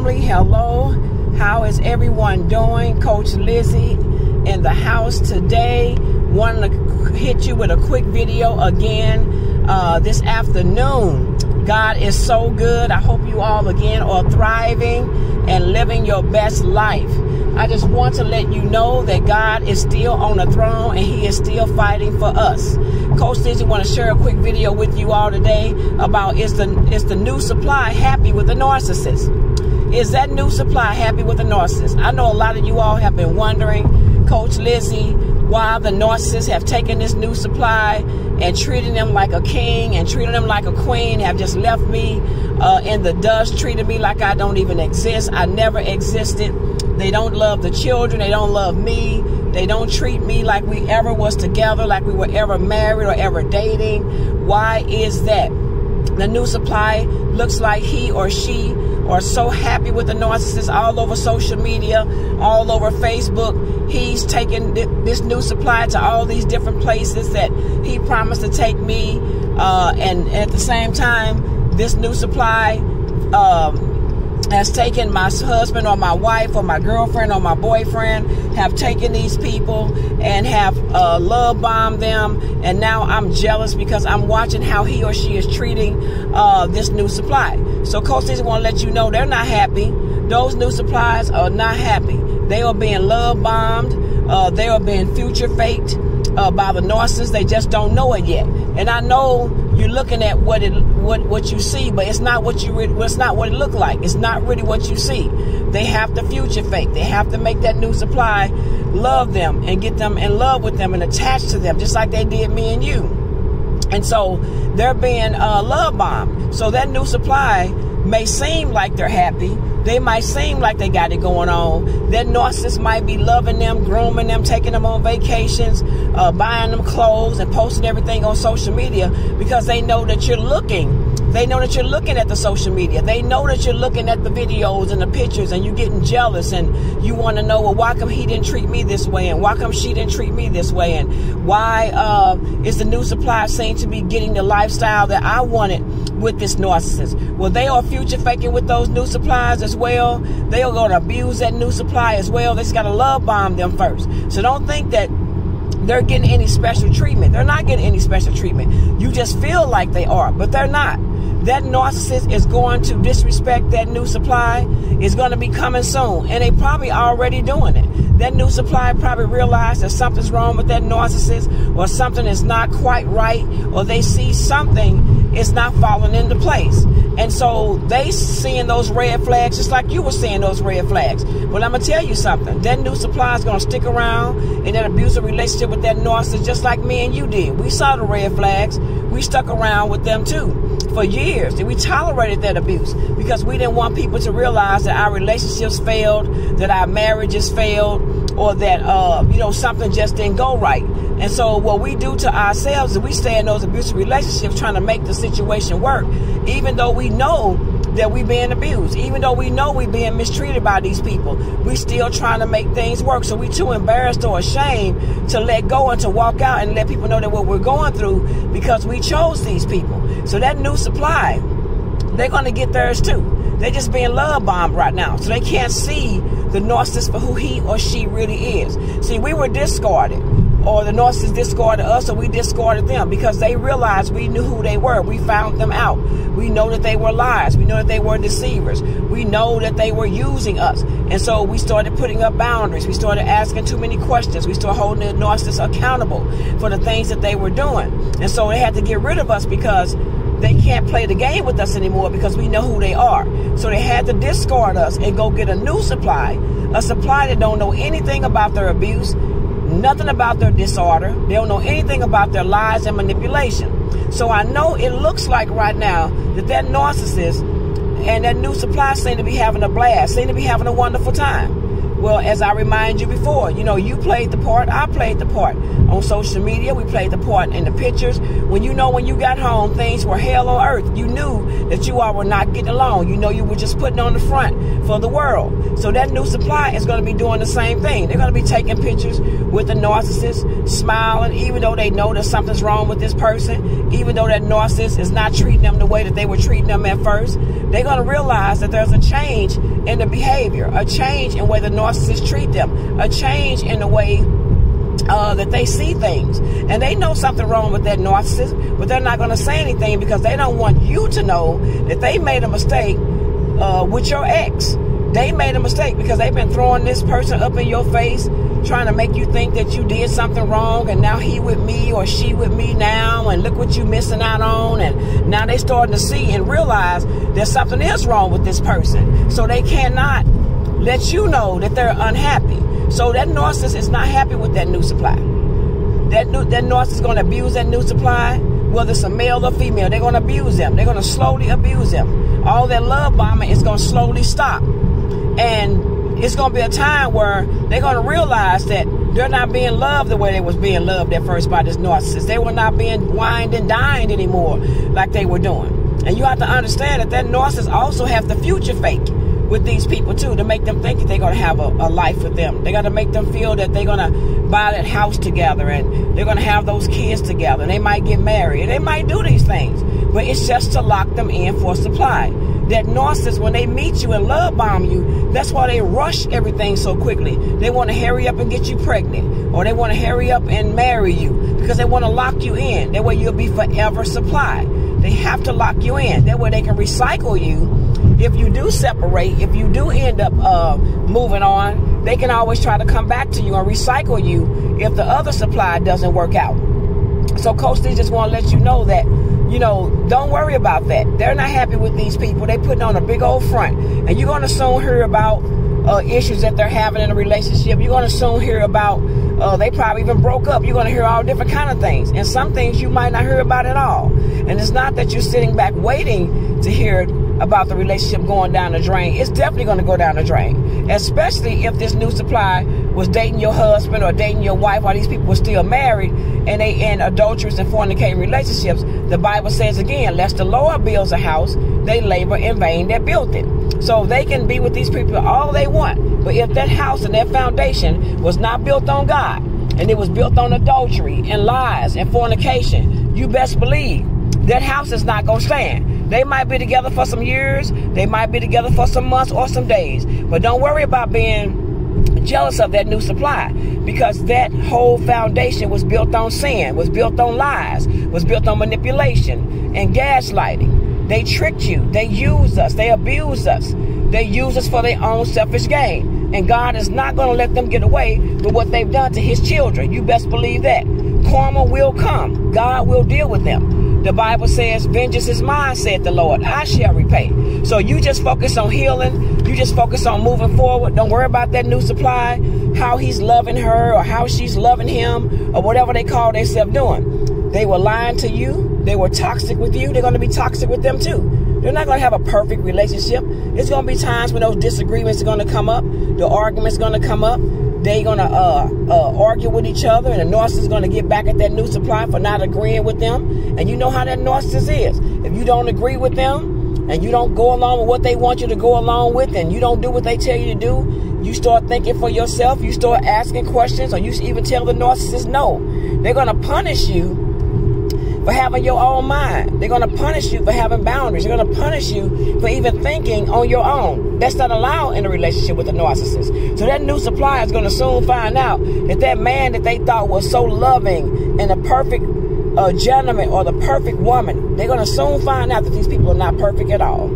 family, hello. How is everyone doing? Coach Lizzie in the house today. Wanted to hit you with a quick video again this afternoon. God is so good. I hope you all again are thriving and living your best life. I just want to let you know that God is still on the throne and He is still fighting for us. Coach Lizzie want to share a quick video with you all today about is the new supply happy with the narcissist? Is that new supply happy with the narcissist? I know a lot of you all have been wondering, Coach Lizzie, why the narcissists have taken this new supply and treating them like a king and treating them like a queen, have just left me in the dust, treated me like I don't even exist. I never existed. They don't love the children. They don't love me. They don't treat me like we ever was together, like we were ever married or ever dating. Why is that? The new supply looks like he or she are so happy with the narcissist all over social media, all over Facebook. He's taken this new supply to all these different places that he promised to take me. And at the same time, this new supply has taken my husband or my wife or my girlfriend or my boyfriend, have taken these people and have love bombed them. And now I'm jealous because I'm watching how he or she is treating this new supply. So Coach Lizzie want to let you know they're not happy. Those new supplies are not happy. They are being love bombed. They are being future faked by the narcissist. They just don't know it yet. And I know you're looking at what you see, but it's not what it's not what it looked like. It's not really what you see. They have to future fake. They have to make that new supply love them and get them in love with them and attach to them, just like they did me and you. And so they're being love bombed. So that new supply may seem like they're happy. They might seem like they got it going on. That narcissist might be loving them, grooming them, taking them on vacations, buying them clothes and posting everything on social media because they know that you're looking. They know that you're looking at the social media. They know that you're looking at the videos and the pictures and you're getting jealous and you want to know, well, why come he didn't treat me this way and why come she didn't treat me this way and why is the new supply seem to be getting the lifestyle that I wanted with this narcissist? Well, they are future faking with those new supplies as well. They are going to abuse that new supply as well. They just got to love bomb them first. So don't think that they're getting any special treatment. They're not getting any special treatment. You just feel like they are, but they're not. That narcissist is going to disrespect that new supply. Is going to be coming soon. And they probably already doing it. That new supply probably realized that something's wrong with that narcissist or something is not quite right or they see something is not falling into place. And so they seeing those red flags just like you were seeing those red flags. But I'm going to tell you something. That new supply is going to stick around in that abusive relationship with that narcissist just like me and you did. We saw the red flags. We stuck around with them too for years. And we tolerated that abuse because we didn't want people to realize that our relationships failed, that our marriages failed, or that, something just didn't go right. And so what we do to ourselves is we stay in those abusive relationships trying to make the situation work, even though we know that we're being abused, even though we know we're being mistreated by these people. We still trying to make things work. So we too embarrassed or ashamed to let go and to walk out and let people know that what we're going through because we chose these people. So that new supply, they're going to get theirs too. They're just being love bombed right now. So they can't see the narcissist for who he or she really is. See, we were discarded. Or the narcissist discarded us or we discarded them because they realized we knew who they were. We found them out. We know that they were liars. We know that they were deceivers. We know that they were using us. And so we started putting up boundaries. We started asking too many questions. We started holding the narcissist accountable for the things that they were doing. And so they had to get rid of us because they can't play the game with us anymore because we know who they are. So they had to discard us and go get a new supply, a supply that don't know anything about their abuse, nothing about their disorder. They don't know anything about their lies and manipulation. So I know it looks like right now that narcissist and that new supply seem to be having a blast, seem to be having a wonderful time. Well, as I remind you before, you know, you played the part, I played the part. On social media, we played the part in the pictures. When you got home, things were hell on earth. You knew that you all were not getting along. You know, you were just putting on the front for the world. So that new supply is going to be doing the same thing. They're going to be taking pictures with the narcissist, smiling, even though they know that something's wrong with this person, even though that narcissist is not treating them the way that they were treating them at first. They're going to realize that there's a change in the behavior, a change in the way the narcissists treat them, a change in the way that they see things. And they know something wrong with that narcissist, but they're not going to say anything because they don't want you to know that they made a mistake with your ex. They made a mistake because they've been throwing this person up in your face, trying to make you think that you did something wrong, and now he with me or she with me now, and look what you missing out on. And now they starting to see and realize there's something else wrong with this person. So they cannot let you know that they're unhappy. So that narcissist is not happy with that new supply. That narcissist is going to abuse that new supply, whether it's a male or female. They're going to abuse them. They're going to slowly abuse them. All that love bombing is going to slowly stop. And it's going to be a time where they're going to realize that they're not being loved the way they was being loved at first by this narcissist. They were not being wined and dined anymore like they were doing. And you have to understand that narcissist also have the future fake with these people too, to make them think that they're going to have a life with them. They got to make them feel that they're going to buy that house together and they're going to have those kids together and they might get married and they might do these things, but it's just to lock them in for supply. That narcissist, when they meet you and love bomb you, that's why they rush everything so quickly. They want to hurry up and get you pregnant, or they want to hurry up and marry you because they want to lock you in. That way you'll be forever supply. They have to lock you in. That way they can recycle you. If you do separate, if you do end up moving on, they can always try to come back to you and recycle you if the other supply doesn't work out. So Coach Lee just want to let you know that, you know, don't worry about that. They're not happy with these people. They putting on a big old front. And you're going to soon hear about issues that they're having in a relationship. You're going to soon hear about they probably even broke up. You're going to hear all different kind of things. And some things you might not hear about at all. And it's not that you're sitting back waiting to hear about the relationship going down the drain. It's definitely going to go down the drain, especially if this new supply was dating your husband or dating your wife while these people were still married and they in adulterous and fornicating relationships. The Bible says again, lest the Lord builds a house, they labor in vain that built it. So they can be with these people all they want, but if that house and that foundation was not built on God and it was built on adultery and lies and fornication, you best believe that house is not going to stand. They might be together for some years. They might be together for some months or some days. But don't worry about being jealous of that new supply, because that whole foundation was built on sin, was built on lies, was built on manipulation and gaslighting. They tricked you. They used us. They abused us. They use us for their own selfish gain. And God is not going to let them get away with what they've done to his children. You best believe that. Karma will come. God will deal with them. The Bible says, vengeance is mine, said the Lord. I shall repay. So you just focus on healing. You just focus on moving forward. Don't worry about that new supply, how he's loving her or how she's loving him or whatever they call themselves doing. They were lying to you. They were toxic with you. They're going to be toxic with them too. They're not going to have a perfect relationship. It's going to be times when those disagreements are going to come up. The arguments are going to come up. They're going to argue with each other, and the narcissist is going to get back at that new supply for not agreeing with them. And you know how that narcissist is. If you don't agree with them and you don't go along with what they want you to go along with, and you don't do what they tell you to do, you start thinking for yourself. You start asking questions, or you even tell the narcissist no. They're going to punish you for having your own mind. They're going to punish you for having boundaries. They're going to punish you for even thinking on your own. That's not allowed in a relationship with a narcissist. So that new supply is going to soon find out that that man that they thought was so loving and a perfect gentleman or the perfect woman, they're going to soon find out that these people are not perfect at all.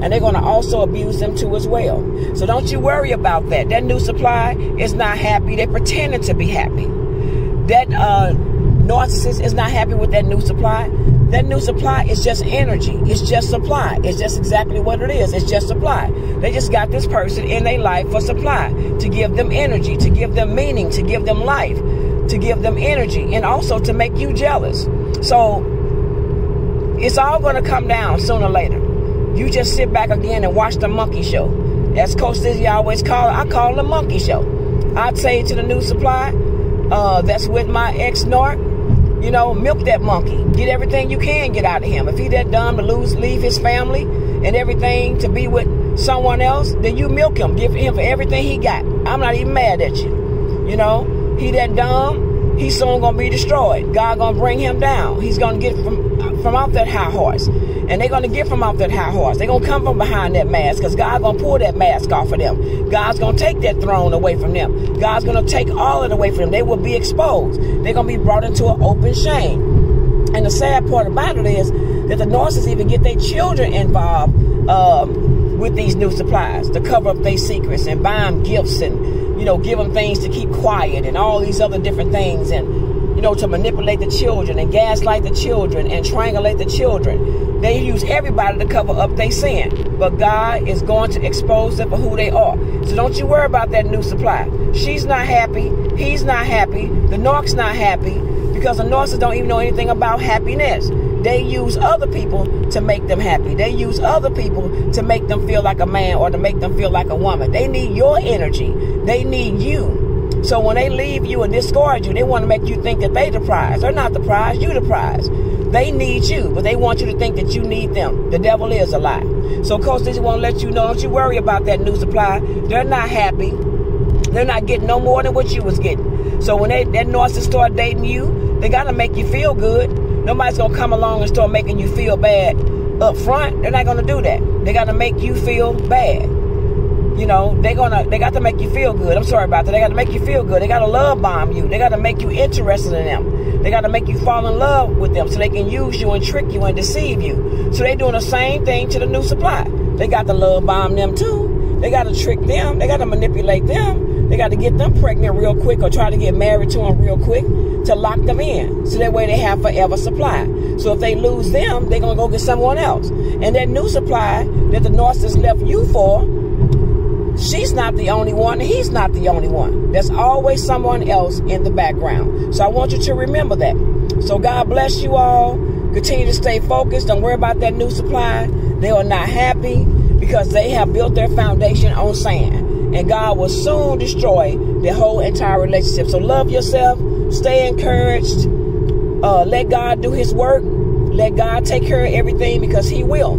And they're going to also abuse them too as well. So don't you worry about that. That new supply is not happy. They're pretending to be happy. That narcissist is not happy with that new supply. That new supply is just energy. It's just supply. It's just exactly what it is. It's just supply. They just got this person in their life for supply, to give them energy, to give them meaning, to give them life, to give them energy, and also to make you jealous. So it's all going to come down sooner or later. You just sit back again and watch the monkey show. As Coach Lizzie always call it, I call it a monkey show. I'd say to the new supply that's with my ex-narc, you know, milk that monkey. Get everything you can get out of him. If he that dumb to leave his family and everything to be with someone else, then you milk him. Give him for everything he got. I'm not even mad at you. You know, he that dumb, he's soon going to be destroyed. God going to bring him down. He's going to get from off that high horse. And they're going to get from off that high horse. They're going to come from behind that mask because God's going to pull that mask off of them. God's going to take that throne away from them. God's going to take all of it away from them. They will be exposed. They're going to be brought into an open shame. And the sad part about it is that the narcissists even get their children involved with these new supplies to cover up their secrets and buy them gifts and, you know, give them things to keep quiet and all these other different things and, you know, to manipulate the children and gaslight the children and triangulate the children. They use everybody to cover up their sin. But God is going to expose them for who they are. So don't you worry about that new supply. She's not happy. He's not happy. The narc's not happy because the narcissists don't even know anything about happiness. They use other people to make them happy. They use other people to make them feel like a man or to make them feel like a woman. They need your energy. They need you. So when they leave you and discard you, they want to make you think that they the prize. They're not the prize. You the prize. They need you, but they want you to think that you need them. The devil is a lie. So Coach Lizzie want to let you know, don't you worry about that new supply. They're not happy. They're not getting no more than what you was getting. So when that narcissist start dating you, they got to make you feel good. Nobody's going to come along and start making you feel bad up front. They're not going to do that. They got to make you feel bad. You know, they got to make you feel good. I'm sorry about that. They got to make you feel good. They got to love bomb you. They got to make you interested in them. They got to make you fall in love with them so they can use you and trick you and deceive you. So they doing the same thing to the new supply. They got to love bomb them too. They got to trick them. They got to manipulate them. They got to get them pregnant real quick or try to get married to them real quick to lock them in. So that way they have forever supply. So if they lose them, they're going to go get someone else. And that new supply that the narcissist left you for, she's not the only one. He's not the only one. There's always someone else in the background. So I want you to remember that. So God bless you all. Continue to stay focused. Don't worry about that new supply. They are not happy because they have built their foundation on sand. And God will soon destroy the whole entire relationship. So love yourself. Stay encouraged. Let God do his work. Let God take care of everything because he will.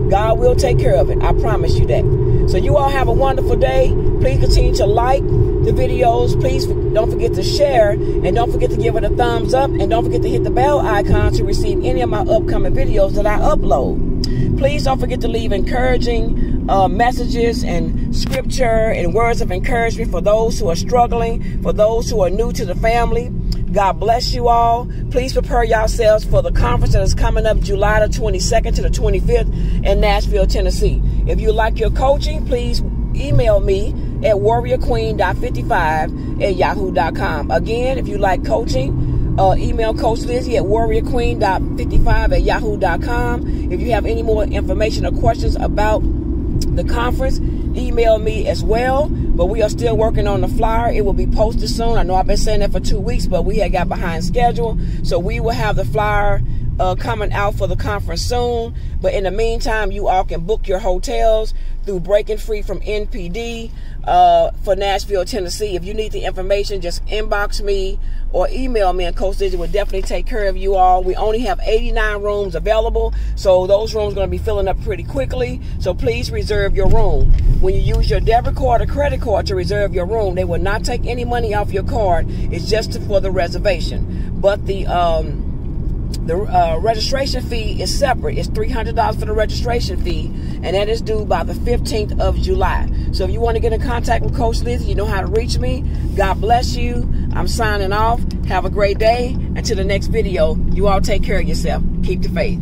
God will take care of it. I promise you that. So you all have a wonderful day. Please continue to like the videos. Please don't forget to share. And don't forget to give it a thumbs up. And don't forget to hit the bell icon to receive any of my upcoming videos that I upload. Please don't forget to leave encouraging messages and scripture and words of encouragement for those who are struggling, for those who are new to the family. God bless you all. Please prepare yourselves for the conference that is coming up July the 22nd to the 25th in Nashville, Tennessee. If you like your coaching, please email me at warriorqueen.55@yahoo.com. Again, if you like coaching, email Coach Lizzie at warriorqueen.55@yahoo.com. If you have any more information or questions about the conference, email me as well. But we are still working on the flyer. It will be posted soon. I know I've been saying that for 2 weeks, but we had got behind schedule. So we will have the flyer coming out for the conference soon. But in the meantime, you all can book your hotels through Breaking Free from NPD for Nashville, Tennessee. If you need the information, just inbox me or email me, and Coach Lizzie will definitely take care of you all. We only have 89 rooms available, so those rooms are going to be filling up pretty quickly. So please reserve your room. When you use your debit card or credit card to reserve your room, they will not take any money off your card. It's just for the reservation. But the registration fee is separate. It's $300 for the registration fee, and that is due by the 15th of July. So if you want to get in contact with Coach Lizzie, you know how to reach me. God bless you. I'm signing off. Have a great day. Until the next video, you all take care of yourself. Keep the faith.